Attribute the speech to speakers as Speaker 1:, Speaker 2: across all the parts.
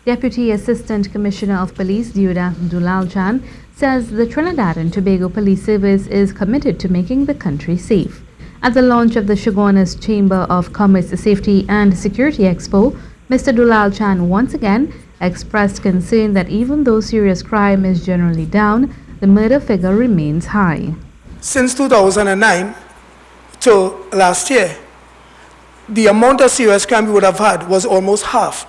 Speaker 1: Deputy Assistant Commissioner of Police Dulal says the Trinidad and Tobago Police Service is committed to making the country safe. At the launch of the Shogunas Chamber of Commerce Safety and Security Expo, Mr. Dulal once again expressed concern that even though serious crime is generally down, the murder figure remains high.
Speaker 2: Since 2009 to last year, the amount of serious crime we would have had was almost halved,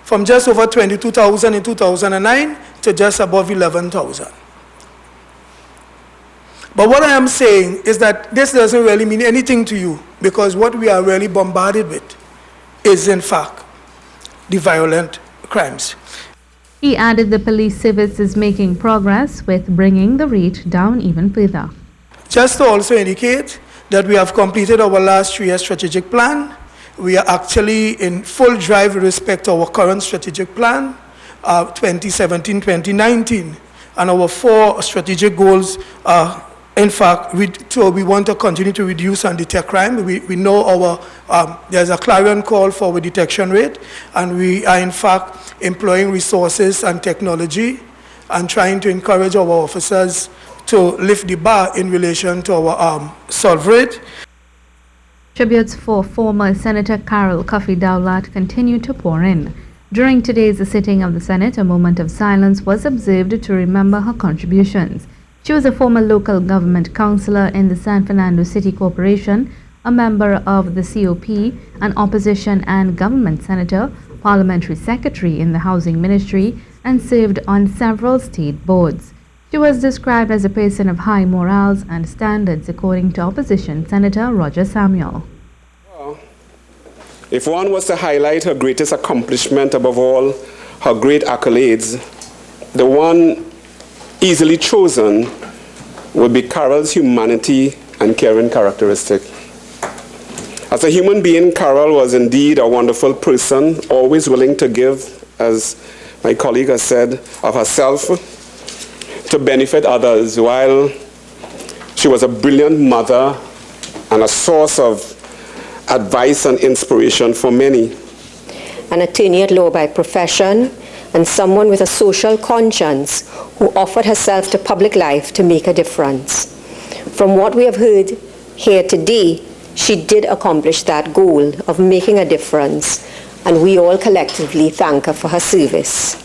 Speaker 2: from just over 22,000 in 2009 to just above 11,000. But what I am saying is that this doesn't really mean anything to you, because what we are really bombarded with is, in fact, the violent crimes.
Speaker 1: He added the police service is making progress with bringing the rate down even further.
Speaker 2: Just to also indicate that we have completed our last 3-year strategic plan. We are actually in full drive with respect to our current strategic plan, 2017-2019. And our 4 strategic goals are, in fact, we want to continue to reduce and detect crime. We know there's a clarion call for our detection rate, and we are, in fact, employing resources and technology and trying to encourage our officers to lift the bar in relation to our solve rate.
Speaker 1: Tributes for former Senator Carol Cuffy Dowlat continue to pour in. During today's sitting of the Senate, a moment of silence was observed to remember her contributions. She was a former local government councillor in the San Fernando City Corporation, a member of the COP, an opposition and government senator, parliamentary secretary in the Housing Ministry, and served on several state boards. She was described as a person of high morals and standards, according to opposition Senator Roger Samuel.
Speaker 3: Well, if one was to highlight her greatest accomplishment, above all, her great accolades, the one easily chosen would be Carol's humanity and caring characteristic. As a human being, Carol was indeed a wonderful person, always willing to give, as my colleague has said, of herself to benefit others, while she was a brilliant mother and a source of advice and inspiration for many.
Speaker 4: An attorney at law by profession, and someone with a social conscience who offered herself to public life to make a difference. From what we have heard here today, she did accomplish that goal of making a difference, and we all collectively thank her for her service.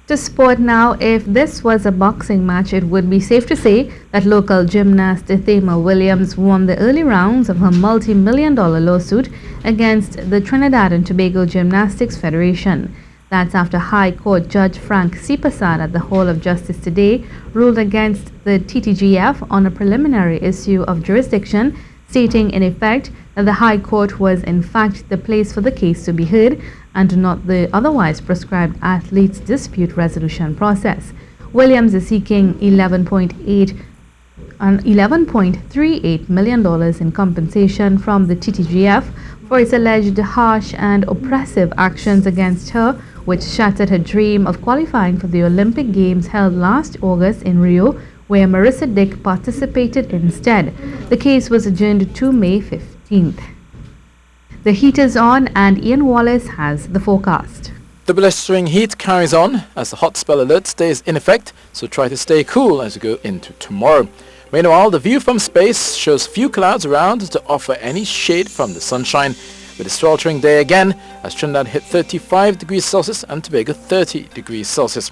Speaker 1: To sport now, if this was a boxing match, it would be safe to say that local gymnast Thema Williams won the early rounds of her multi-million-dollar lawsuit against the Trinidad and Tobago Gymnastics Federation. That's after High Court Judge Frank Sipasad at the Hall of Justice today ruled against the TTGF on a preliminary issue of jurisdiction, stating in effect that the High Court was in fact the place for the case to be heard and not the otherwise prescribed athletes' dispute resolution process. Williams is seeking $11.38 million in compensation from the TTGF for its alleged harsh and oppressive actions against her, which shattered her dream of qualifying for the Olympic Games held last August in Rio, where Marissa Dick participated instead. The case was adjourned to May 15th. The heat is on, and Ian Wallace has the forecast.
Speaker 5: The blistering heat carries on as the hot spell alert stays in effect, so try to stay cool as you go into tomorrow. Meanwhile, the view from space shows few clouds around to offer any shade from the sunshine, with a sweltering day again as Trinidad hit 35 degrees Celsius and Tobago 30 degrees Celsius.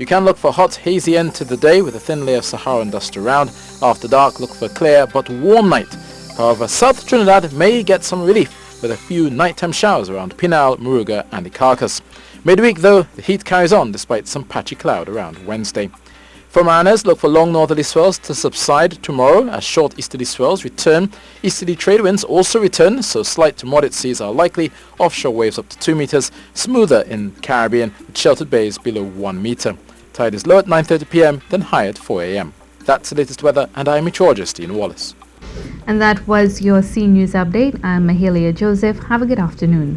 Speaker 5: You can look for a hot, hazy end to the day with a thin layer of Saharan dust around. After dark, look for a clear but warm night. However, South Trinidad may get some relief with a few nighttime showers around Pinal, Muruga and the Carcass. Midweek, though, the heat carries on despite some patchy cloud around Wednesday. For mariners, look for long northerly swells to subside tomorrow as short easterly swells return. Easterly trade winds also return, so slight to moderate seas are likely. Offshore waves up to 2 meters, smoother in Caribbean with sheltered bays below 1 meter. Tide is low at 9:30 p.m., then high at 4 a.m. That's the latest weather, and I'm meteorologist Ian Wallace.
Speaker 1: And that was your C News Update. I'm Mahalia Joseph. Have a good afternoon.